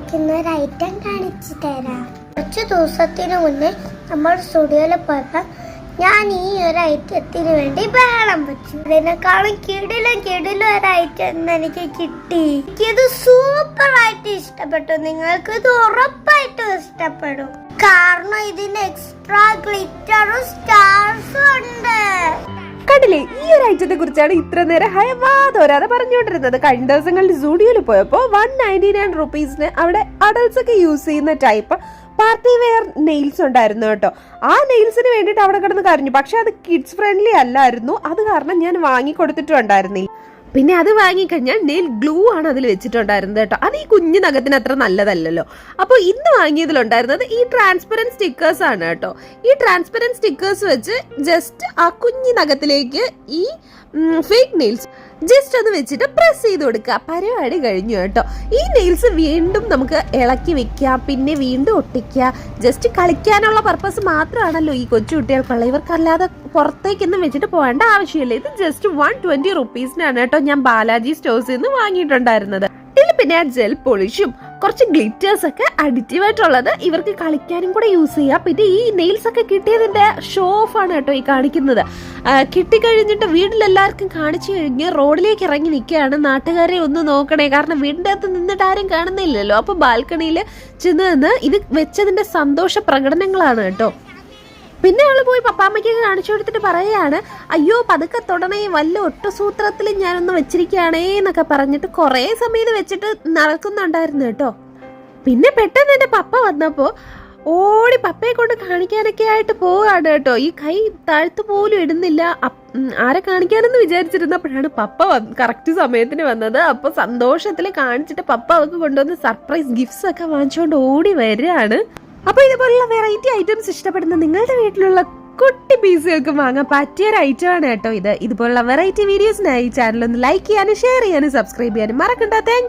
കാണിക്കുന്ന ഒരു ഐറ്റം കാണിച്ചു തരാം. കുറച്ച് ദിവസത്തിന് മുന്നേ നമ്മൾ സ്റ്റുഡിയോയിൽ പോയപ്പോൾ ഞാൻ ഈ ഒരു ഐറ്റത്തിന് വേണ്ടി ബഹളം വെച്ചു. അതിനേക്കാളും കിടിലും ഒരു ഐറ്റം എനിക്ക് കിട്ടി. എനിക്കിത് സൂപ്പർ ആയിട്ട് ഇഷ്ടപ്പെട്ടു. നിങ്ങൾക്ക് ഇത് ഉറപ്പായിട്ടും ഇഷ്ടപ്പെടും. കാരണം ഇതിന് എക്സ്ട്രാ ഗ്ലിറ്ററും സ്റ്റാർസും ഉണ്ട്. കണ്ടില്ലേ, ഈ ഒരു ഐറ്റത്തെ കുറിച്ചാണ് ഇത്ര നേരം ഹയവാതോരാതെ പറഞ്ഞുകൊണ്ടിരുന്നത്. കഴിഞ്ഞ ദിവസങ്ങളിൽ സ്റ്റുഡിയോയിൽ പോയപ്പോൾ 199 റുപ്പീസിന് അവിടെ അഡൽട്സ് ഒക്കെ യൂസ് ചെയ്യുന്ന ടൈപ്പ് പാർട്ടി വെയർ നെയിൽസ് ഉണ്ടായിരുന്നു കേട്ടോ. ആ നെയിൽസിന് വേണ്ടിയിട്ട് അവിടെ കിടന്ന് കരഞ്ഞു. പക്ഷെ അത് കിഡ്സ് ഫ്രണ്ട്ലി അല്ലായിരുന്നു. അത് കാരണം ഞാൻ വാങ്ങിക്കൊടുത്തിട്ടുണ്ടായിരുന്നില്ല. പിന്നെ അത് വാങ്ങിക്കഴിഞ്ഞാൽ നെയിൽ ഗ്ലൂ ആണ് അതിൽ വെച്ചിട്ടുണ്ടായിരുന്നത് കേട്ടോ. അത് ഈ കുഞ്ഞു നഖത്തിന് അത്ര നല്ലതല്ലല്ലോ. അപ്പോൾ ഇന്ന് വാങ്ങിയതിലുണ്ടായിരുന്നത് ഈ ട്രാൻസ്പെറൻറ്റ് സ്റ്റിക്കേഴ്സ് ആണ് കേട്ടോ. ഈ ട്രാൻസ്പെറൻറ്റ് സ്റ്റിക്കേഴ്സ് വെച്ച് ജസ്റ്റ് ആ കുഞ്ഞു നഖത്തിലേക്ക് ഈ ഫേക്ക് നെയിൽസ് ജസ്റ്റ് ഒന്ന് വെച്ചിട്ട് പ്രസ് ചെയ്ത് കൊടുക്കുക. പരിപാടി കഴിഞ്ഞു കേട്ടോ. ഈ നെയിൽസ് വീണ്ടും നമുക്ക് ഇളക്കി വെക്കാം, പിന്നെ വീണ്ടും ഒട്ടിക്കുക. ജസ്റ്റ് കളിക്കാനുള്ള പർപ്പസ് മാത്രമാണല്ലോ ഈ കൊച്ചു കുട്ടികൾക്കുള്ള. ഇവർക്കല്ലാതെ പുറത്തേക്കൊന്നും വെച്ചിട്ട് പോകേണ്ട ആവശ്യമില്ല. ഇത് ജസ്റ്റ് 120 റുപ്പീസിനാണ് കേട്ടോ ഞാൻ ബാലാജി സ്റ്റോഴ്സിൽ നിന്ന് വാങ്ങിയിട്ടുണ്ടായിരുന്നത്. ഇതിൽ പിന്നെ ജെൽ പോളിഷും കുറച്ച് ഗ്ലിറ്റേഴ്സ് ഒക്കെ അഡിറ്റീവ് ആയിട്ടുള്ളത് ഇവർക്ക് കളിക്കാനും കൂടെ യൂസ് ചെയ്യാം. പിന്നെ ഈ നെയിൽസ് ഒക്കെ കിട്ടിയതിന്റെ ഷോ ഓഫ് ആണ് കേട്ടോ ഈ കാണിക്കുന്നത്. കിട്ടിക്കഴിഞ്ഞിട്ട് വീട്ടിലെല്ലാവർക്കും കാണിച്ചു കഴിഞ്ഞ് റോഡിലേക്ക് ഇറങ്ങി നിൽക്കുകയാണ്. നാട്ടുകാരെ ഒന്ന് നോക്കണേ, കാരണം വീടിൻ്റെ അകത്ത് നിന്നിട്ട് ആരും കാണുന്നില്ലല്ലോ. അപ്പൊ ബാൽക്കണിയിൽ ചെന്ന് നിന്ന് ഇത് വെച്ചതിന്റെ സന്തോഷ പ്രകടനങ്ങളാണ് കേട്ടോ. പിന്നെ അവള് പോയി പപ്പാമ്മയ്ക്കൊക്കെ കാണിച്ചു കൊടുത്തിട്ട് പറയാണ്, അയ്യോ പതുക്കെ തൊടണേ, വല്ല ഒട്ടുസൂത്രത്തിൽ ഞാനൊന്ന് വെച്ചിരിക്കുകയാണേ എന്നൊക്കെ പറഞ്ഞിട്ട് കുറേ സമയം വെച്ചിട്ട് നടക്കുന്നുണ്ടായിരുന്നു കേട്ടോ. പിന്നെ പെട്ടെന്ന് എൻ്റെ പപ്പ വന്നപ്പോൾ ഓടി പപ്പയെ കൊണ്ട് കാണിക്കാനൊക്കെ ആയിട്ട് പോവാണ് കേട്ടോ. ഈ കൈ താഴ്ത്തു പോലും ഇടുന്നില്ല. ആരെ കാണിക്കാനെന്ന് വിചാരിച്ചിരുന്നപ്പോഴാണ് പപ്പ കറക്റ്റ് സമയത്തിന് വന്നത്. അപ്പോൾ സന്തോഷത്തിൽ കാണിച്ചിട്ട് പപ്പ അവർക്ക് കൊണ്ടുവന്ന് സർപ്രൈസ് ഗിഫ്റ്റ്സ് ഒക്കെ വാങ്ങിച്ചുകൊണ്ട് ഓടി വരികയാണ്. അപ്പോൾ ഇതുപോലുള്ള വെറൈറ്റി ഐറ്റംസ് ഇഷ്ടപ്പെടുന്ന നിങ്ങളുടെ വീട്ടിലുള്ള കുട്ടി പീസുകൾക്ക് വാങ്ങാൻ പറ്റിയ ഒരു ഐറ്റമാണ് കേട്ടോ ഇത്. ഇതുപോലുള്ള വെറൈറ്റി വീഡിയോസിനായി ചാനൽ ഒന്ന് ലൈക്ക് ചെയ്യാനും ഷെയർ ചെയ്യാനും സബ്സ്ക്രൈബ് ചെയ്യാനും മറക്കണ്ട. താങ്ക്